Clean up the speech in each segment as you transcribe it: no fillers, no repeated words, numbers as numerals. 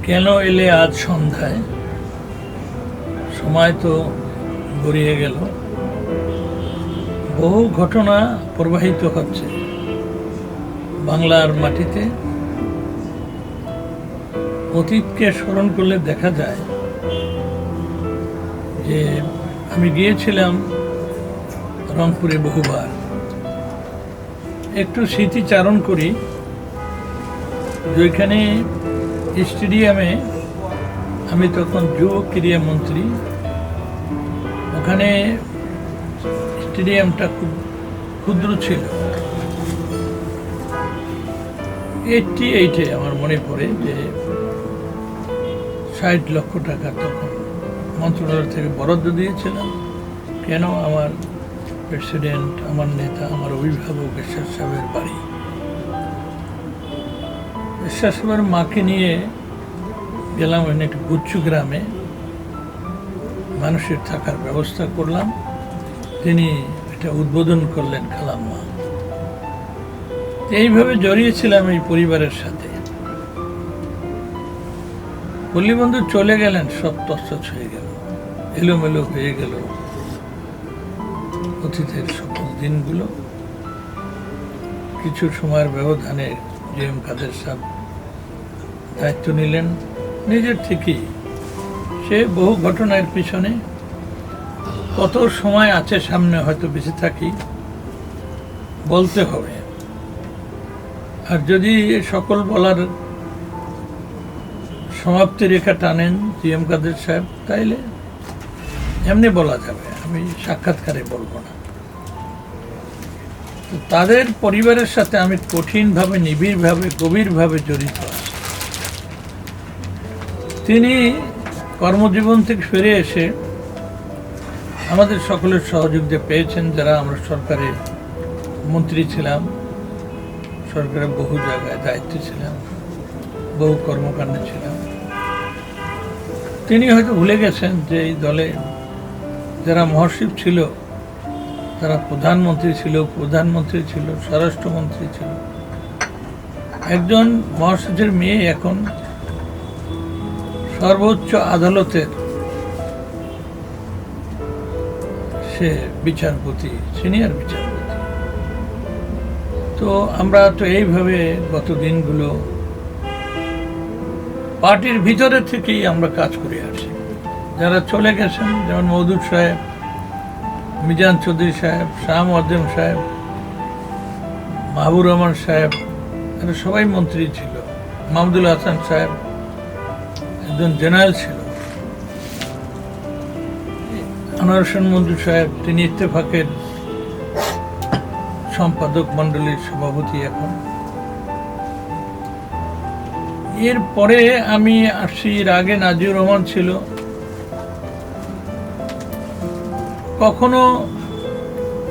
কেন এলে আজ সন্ধ্যায়? সময় তো গড়িয়ে গেল, বহু ঘটনা প্রবাহিত হচ্ছে বাংলার মাটিতে। অতীতকে স্মরণ করলে দেখা যায় যে আমি গিয়েছিলাম রংপুরে বহুবার। একটু স্মৃতিচারণ করি। যেখানে স্টেডিয়ামে আমি তখন যুব ক্রীড়া মন্ত্রী, ওখানে স্টেডিয়ামটা খুব ক্ষুদ্র ছিল। 88-এ আমার মনে পড়ে যে 60 লক্ষ টাকা তখন মন্ত্রণালয় থেকে বরাদ্দ দিয়েছিলাম। কেন? আমার প্রেসিডেন্ট, আমার নেতা, আমার অভিভাবক বিশ্বাস সাহেবের বাড়ি। বিশ্বাস সাহেবের মাকে নিয়ে গেলাম ওখানে একটা গুচ্ছু গ্রামে, মানুষের থাকার ব্যবস্থা করলাম। তিনি এটা উদ্বোধন করলেন খালাম্মা। এইভাবে জড়িয়েছিলাম এই পরিবারের সাথে। পল্লীবন্ধু চলে গেলেন, সব তছনছ হয়ে গেল, এলোমেলো হয়ে গেল অতীতের সকল দিনগুলো। কিছু সময়ের ব্যবধানে জি.এম. কাদের সাহেব দায়িত্ব নিলেন নিজের থেকেই। সে বহু ঘটনার পিছনে কত সময় আছে সামনে, হয়তো বেঁচে থাকি বলতে হবে। আর যদি সকল বলার সমাপ্তি রেখা টানেন জি.এম. কাদের সাহেব, তাইলে এমনি বলা যাবে, আমি সাক্ষাৎকারে বলবো না। তো তাদের পরিবারের সাথে আমি কঠিনভাবে, নিবিড়ভাবে, গভীরভাবে জড়িত আছি। তিনি কর্মজীবন থেকে ফিরে এসে আমাদের সকলের সহযোগিতা পেয়েছেন, যারা আমরা সরকারের মন্ত্রী ছিলাম, সরকারের বহু জায়গায় দায়িত্বে ছিলাম, বহু কর্মকাণ্ডে ছিলাম। তিনি হয়তো ভুলে গেছেন যে এই দলে যারা মহাসচিব ছিল, তারা প্রধানমন্ত্রী ছিল, স্বরাষ্ট্রমন্ত্রী ছিল। একজন মহাসচিবের মেয়ে এখন সর্বোচ্চ আদালতের সে বিচারপতি, সিনিয়র বিচারপতি। তো আমরা তো এইভাবে গত দিনগুলো পার্টির ভিতরে থেকেই আমরা কাজ করে আসি। যারা চলে গেছেন, যেমন মওদুদ সাহেব, মিজান চৌধুরী সাহেব, শাহ মুয়াজ্জেম সাহেব, মাহবুর রহমান সাহেব, এরা সবাই মন্ত্রী ছিল। মাহমুদুল হাসান সাহেব একজন জেনারেল ছিল। আনোয়ার হোসেন মঞ্জু সাহেব, তিনি ইত্তেফাকের সম্পাদক মণ্ডলীর সভাপতি এখন। এরপরে আমি আসছি, এর আগে নাজিউর রহমান ছিল। কখনো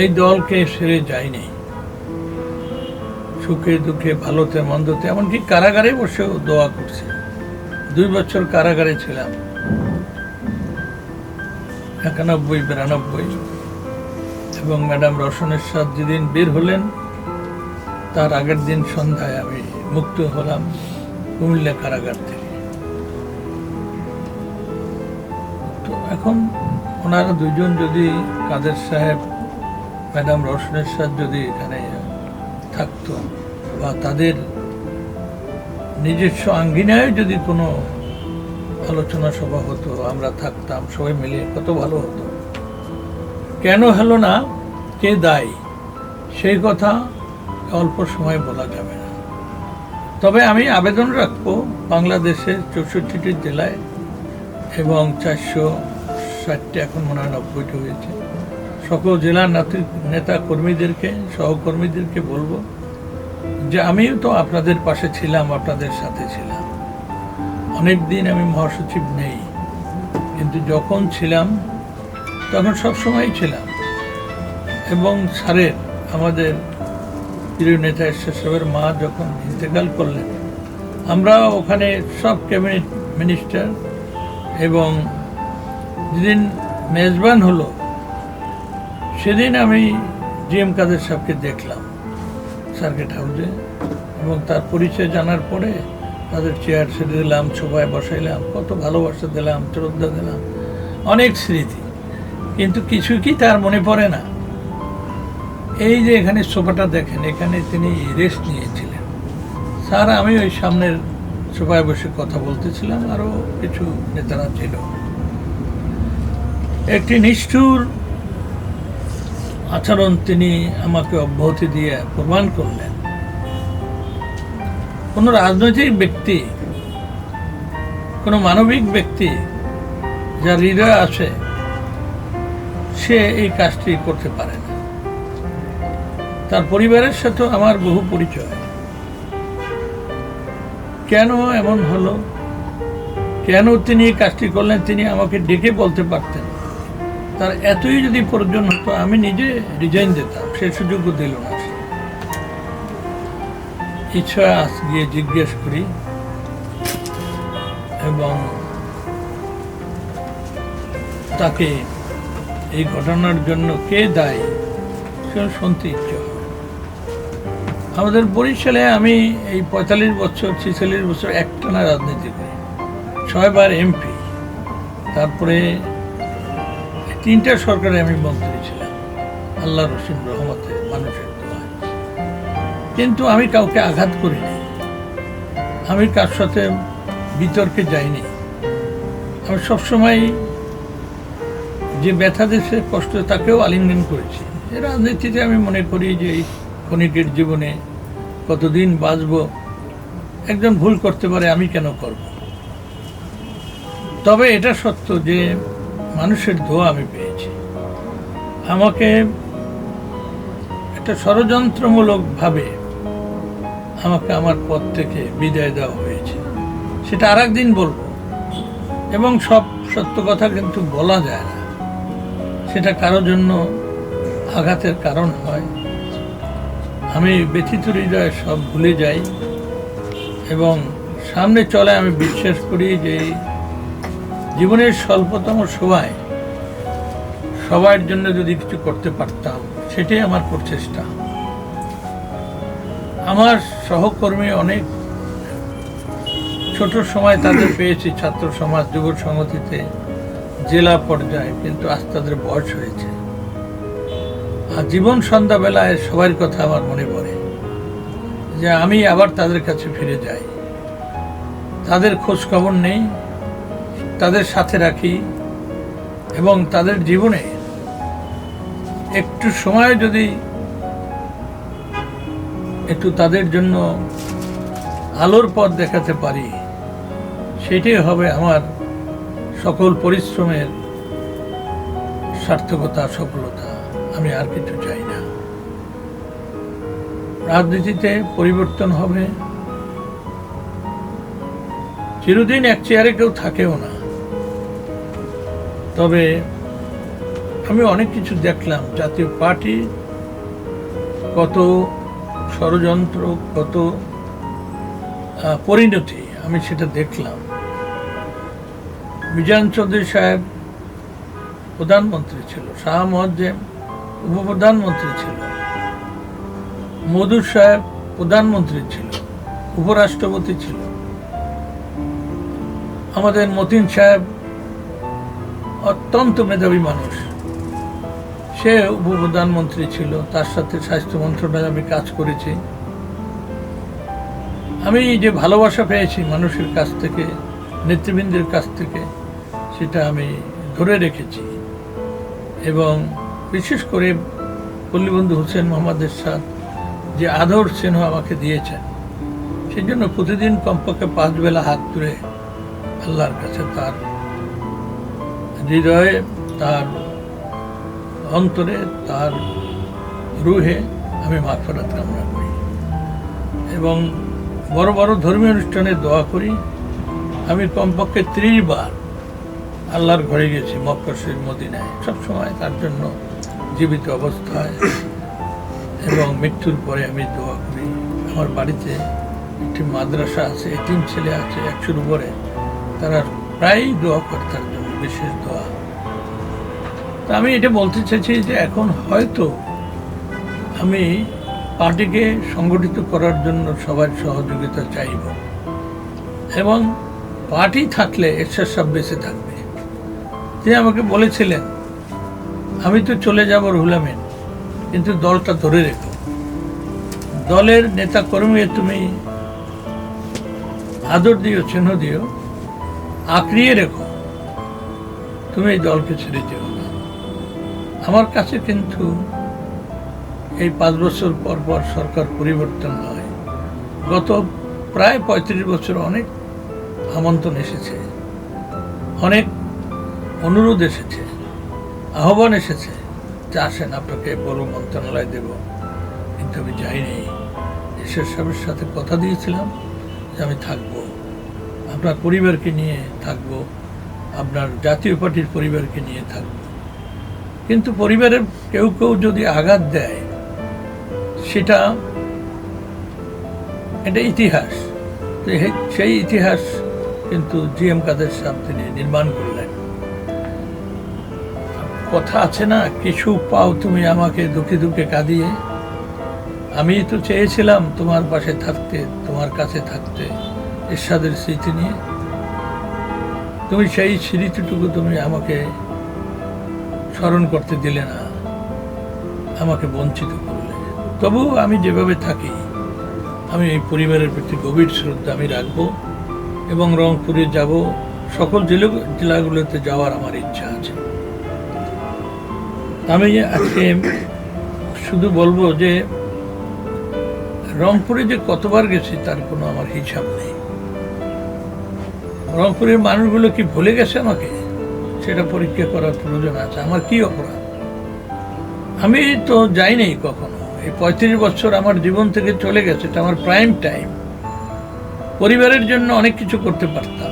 এই দলকে সেরে যায়নি, সুখে দুঃখে, ভালোতে মন্দতে, এমনকি কারাগারে বসেও দোয়া করছে। 2 বছর কারাগারে ছিলাম, 91-92। এবং ম্যাডাম রওশনের সাথ যেদিন বের হলেন, তার আগের দিন সন্ধ্যায় আমি মুক্ত হলাম কুমিল্লা কারাগার থেকে। তো এখন ওনারা দুজন যদি, কাদের সাহেব, ম্যাডাম রওশনের সাথ যদি এখানে থাকতো, বা তাদের নিজস্ব আঙ্গিনায় যদি কোনো আলোচনা সভা হতো, আমরা থাকতাম সবাই মিলে, কত ভালো হতো। কেন হলো না, কে দায়ী, সেই কথা অল্প সময় বলা যাবে না। তবে আমি আবেদন রাখবো বাংলাদেশের 64টি জেলায় এবং 460টি, এখন মনে হয় 90টি হয়েছে, সকল জেলার নেতা কর্মীদেরকে, সহকর্মীদেরকে বলবো যে আমিও তো আপনাদের পাশে ছিলাম, আপনাদের সাথে ছিলাম। অনেক দিন আমি মহাসচিব নেই, কিন্তু যখন ছিলাম তখন সবসময় ছিলাম। এবং স্যারের, আমাদের প্রিয় নেতা এরশাদ সাহেবের মা যখন ইন্তেকাল করলেন, আমরা ওখানে সব ক্যাবিনেট মিনিস্টার, এবং যেদিন মেজবান হলো সেদিন আমি জি.এম. কাদের সাহেবকে দেখলাম সার্কিট হাউসে, এবং তার পরিচয় জানার পরে তাদের চেয়ার ছেড়ে দিলাম, সোফায় বসাইলাম, কত ভালোবাসা দিলাম, শ্রদ্ধা দিলাম, অনেক স্মৃতি। কিন্তু কিছু কি তার মনে পড়ে না? এই যে এখানে সোফাটা দেখেন, এখানে তিনি রেস্ট নিয়েছিলেন। স্যার, আমি ওই সামনের সোফায় বসে কথা বলতেছিলাম, আরও কিছু নেতারা ছিল। একটি নিষ্ঠুর আচরণ তিনি আমাকে অব্যাহতি দিয়ে প্রমাণ করলেন। কোনো রাজনৈতিক ব্যক্তি, কোনো মানবিক ব্যক্তি যার হৃদয় আসে, সে এই কাজটি করতে পারে না। তার পরিবারের সাথে আমার বহু পরিচয়। কেন এমন হলো, কেন তিনি এই কাজটি করলেন, তিনি আমাকে ডেকে বলতে পারতেন। তার এতই যদি প্রয়োজন হতো, আমি নিজে রিজাইন দিতাম, সে সুযোগও দিল না। ইচ্ছা আজ গিয়ে জিজ্ঞেস করি এবং তাকে এই ঘটনার জন্য কে দায়ী সেটা শুনতে ইচ্ছে হয়। আমাদের বরিশালে আমি এই 45 বছর 46 বছর একটানা রাজনীতি করি, 6 বার এমপি, তারপরে 3টা সরকারে আমি মন্ত্রী ছিলাম, আল্লাহ রসিম রহমতে, মানুষের দোয়ায়। কিন্তু আমি কাউকে আঘাত করিনি, আমি কার সাথে বিতর্কে যাইনি। আমি সবসময় যে ব্যথা দেশে কষ্ট, তাকেও আলিঙ্গন করেছি। রাজনীতিতে আমি মনে করি যে এই ক্ষণিকের জীবনে কতদিন বাঁচব, একজন ভুল করতে পারে, আমি কেন করব? তবে এটা সত্য যে মানুষের দোয়া আমি পেয়েছি। আমাকে একটা ষড়যন্ত্রমূলকভাবে আমাকে আমার পদ থেকে বিদায় দেওয়া হয়েছে। সেটা আর একদিন বলবো, এবং সব সত্য কথা কিন্তু বলা যায় না, সেটা কারো জন্য আঘাতের কারণ হয়। আমি ব্যথিত হৃদয়ে সব ভুলে যাই এবং সামনে চলে। আমি বিশ্বাস করি যে জীবনের স্বল্পতম সময় সবার জন্য যদি কিছু করতে পারতাম, সেটাই আমার প্রচেষ্টা। আমার সহকর্মী অনেক ছোট সময় তাদের পেয়েছি, ছাত্র সমাজ, যুব সংগতিতে, জেলা পর্যায়ে, কিন্তু আজ তাদের বয়স হয়েছে। আর জীবন সন্ধ্যাবেলায় সবার কথা আমার মনে পড়ে, যে আমি আবার তাদের কাছে ফিরে যাই, তাদের খোঁজ খবর নেই, তাদের সাথে রাখি এবং তাদের জীবনে একটু সময় যদি একটু তাদের জন্য আলোর পথ দেখাতে পারি, সেটাই হবে আমার সকল পরিশ্রমের সার্থকতা, সফলতা। আমি আর কিছু চাই না। রাজনীতিতে পরিবর্তন হবে, চিরদিন এক চেয়ারে কেউ থাকেও না। তবে আমি অনেক কিছু দেখলাম, জাতীয় পার্টি কত ষড়যন্ত্র, কত পরিণতি, আমি সেটা দেখলাম। মিজান চৌধুরী সাহেব প্রধানমন্ত্রী ছিল, শাহ মোয়াজ্জেম উপপ্রধানমন্ত্রী ছিল, মধুর সাহেব প্রধানমন্ত্রী ছিল, উপরাষ্ট্রপতি ছিল, আমাদের মতিন সাহেব অত্যন্ত মেধাবী মানুষ, সে উপপ্রধানমন্ত্রী ছিল, তার সাথে স্বাস্থ্য মন্ত্রণালয়ে আমি কাজ করেছি। আমি যে ভালোবাসা পেয়েছি মানুষের কাছ থেকে, নেতৃবৃন্দের কাছ থেকে, সেটা আমি ধরে রেখেছি। এবং বিশেষ করে পল্লীবন্ধু হোসেন মোহাম্মদ এরশাদ যে আদর স্নেহ আমাকে দিয়েছেন, সেই জন্য প্রতিদিন কমপক্ষে 5 বেলা হাত তুলে আল্লাহর কাছে তার হৃদয়ে, তার অন্তরে, তার রুহে আমি মাগফিরাত কামনা করি এবং বড় বড় ধর্মীয় অনুষ্ঠানে দোয়া করি। আমি কমপক্ষে 30 বার আল্লাহর ঘরে গেছি, মক্কা শরীফ, মদিনায়, সবসময় তার জন্য জীবিত অবস্থায়। এবং মৃত্যুর পরে আমি দোয়া করি। আমার বাড়িতে একটি মাদ্রাসা আছে, এতিম ছেলে আছে 100-র উপরে, তারা প্রায়ই দোয়া করে তার জন্য, বিশেষ দোয়া। তা আমি এটা বলতে চাইছি যে এখন হয়তো আমি পার্টিকে সংগঠিত করার জন্য সবার সহযোগিতা চাইব। এবং পার্টি থাকলে এরশাদ সাহেব বেঁচে থাকবে। তিনি আমাকে বলেছিলেন, আমি তো চলে যাব রুহুল আমিন, কিন্তু দলটা ধরে রেখো, দলের নেতা কর্মী তুমি আদর দিও, চিহ্ন দিও, আঁকড়িয়ে রেখো, তুমি এই দলকে ছেড়ে যেও না। আমার কাছে কিন্তু এই 5 বছর পর পর সরকার পরিবর্তন হয়, গত প্রায় 35 বছর অনেক আমন্ত্রণ এসেছে, অনেক অনুরোধ এসেছে, আহ্বান এসেছে যে আসেন আপনাকে বড় মন্ত্রণালয় দেব, কিন্তু আমি যাইনি। এরশাদ সাহেবের সাথে কথা দিয়েছিলাম যে আমি থাকবো, আপনার পরিবারকে নিয়ে থাকবো, আপনার জাতীয় পার্টির পরিবারকে নিয়ে থাকবো। কিন্তু পরিবারের কেউ কেউ যদি আঘাত দেয়, সেটা এটা ইতিহাস। সেই ইতিহাস কিন্তু জিএম কাদের সাহেব তিনি নির্মাণ করলেন। কথা আছে না, কিছু পাও তুমি আমাকে দুঃখে দুঃখে কাঁদিয়ে। আমি তো চেয়েছিলাম তোমার পাশে থাকতে, তোমার কাছে থাকতে, এরশাদের স্মৃতি নিয়ে। তুমি সেই স্মৃতিটুকু তুমি আমাকে স্মরণ করতে দিলে না, আমাকে বঞ্চিত করলে। তবু আমি যেভাবে থাকি, আমি এই পরিবারের প্রতি গভীর শ্রদ্ধা আমি রাখবো এবং রংপুরে যাব, সকল জেলাগুলোতে যাওয়ার আমার ইচ্ছা আছে। আমি আজকে শুধু বলবো যে রংপুরে যে কতবার গেছি তার কোনো আমার হিসাব নেই। রংপুরের মানুষগুলো কি ভুলে গেছে আমাকে, সেটা পরীক্ষা করার প্রয়োজন আছে। আমার কি অপরাধ? আমি তো যাইনি কখনো। এই 35 বছর আমার জীবন থেকে চলে গেছে, এটা আমার প্রাইম টাইম। পরিবারের জন্য অনেক কিছু করতে পারতাম,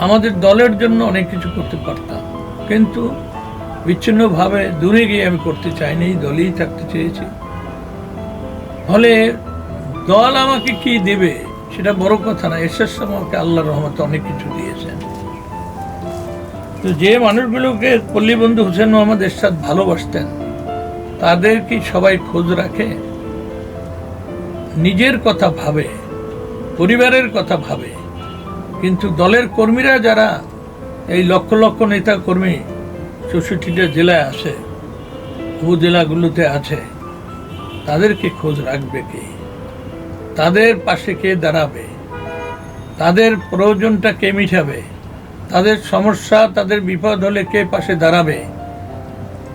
আমাদের দলের জন্য অনেক কিছু করতে পারতাম, কিন্তু বিচ্ছিন্নভাবে দূরে গিয়ে আমি করতে চাইনি, দলেই থাকতে চেয়েছি। ফলে দল আমাকে কি দেবে সেটা বড় কথা না। এরশাদ সাহেব আমাকে আল্লাহর রহমতে অনেক কিছু দিয়েছেন। তো যে মানুষগুলোকে পল্লী বন্ধু হোসেন মোহাম্মদ এরশাদ ভালোবাসতেন, তাদের কি সবাই খোঁজ রাখে? নিজের কথা ভাবে, পরিবারের কথা ভাবে, কিন্তু দলের কর্মীরা যারা এই লক্ষ লক্ষ নেতা কর্মী 64টা জেলায় আছে, উপজেলাগুলোতে আছে, তাদেরকে খোঁজ রাখবে কে? তাদের পাশে কে দাঁড়াবে? তাদের প্রয়োজনটা কে মিটাবে? তাদের সমস্যা, তাদের বিপদ হলে কে পাশে দাঁড়াবে?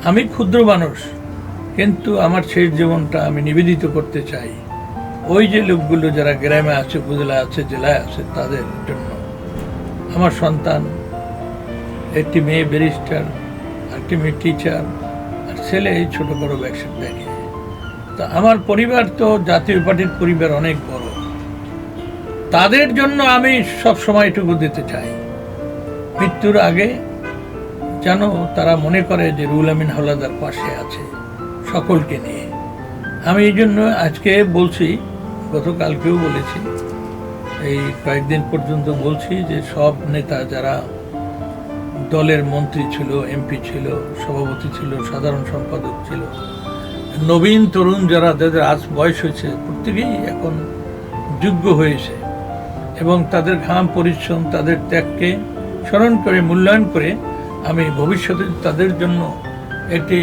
আমি ক্ষুদ্র মানুষ, কিন্তু আমার শেষ জীবনটা আমি নিবেদিত করতে চাই ওই যে লোকগুলো যারা গ্রামে আছে, উপজেলা আছে, জেলায় আছে, তাদের জন্য। আমার সন্তান, একটি মেয়ে ব্যারিস্টার, একটি মেয়ে টিচার, আর ছেলে এই ছোট বড় ব্যবসা দেখে। তা আমার পরিবার তো জাতীয় পার্টির পরিবার অনেক বড়, তাদের জন্য আমি সব সময় এটুকু দিতে চাই। মৃত্যুর আগে যেন তারা মনে করে যে রুহুল আমিন হাওলাদার পাশে আছে সকলকে নিয়ে। আমি এই জন্য আজকে বলছি, গতকালকেও বলেছি, এই কয়েকদিন পর্যন্ত বলছি যে সব নেতা যারা দলের মন্ত্রী ছিল, এমপি ছিল, সভাপতি ছিল, সাধারণ সম্পাদক ছিল, নবীন তরুণ যারা, যাদের আজ বয়স হয়েছে, প্রত্যেকেই এখন যোগ্য হয়েছে এবং তাদের ঘাম পরিশ্রম, তাদের ত্যাগকে স্মরণ করে, মূল্যায়ন করে আমি ভবিষ্যতে তাদের জন্য একটি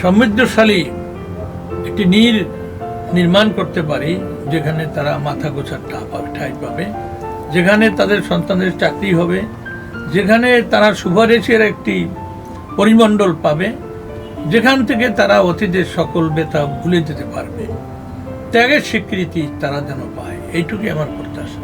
সমৃদ্ধশালী একটি নির্মাণ করতে পারি, যেখানে তারা মাথা গোছার ঠাঁই পাবে, যেখানে তাদের সন্তানের চাকরি হবে, যেখানে তারা সুপারিশের একটি পরিমণ্ডল পাবে, যেখান থেকে তারা অতীতের সকল ব্যথা ভুলে যেতে পারবে, ত্যাগের স্বীকৃতি তারা যেন পায়, এইটুকুই আমার প্রত্যাশা।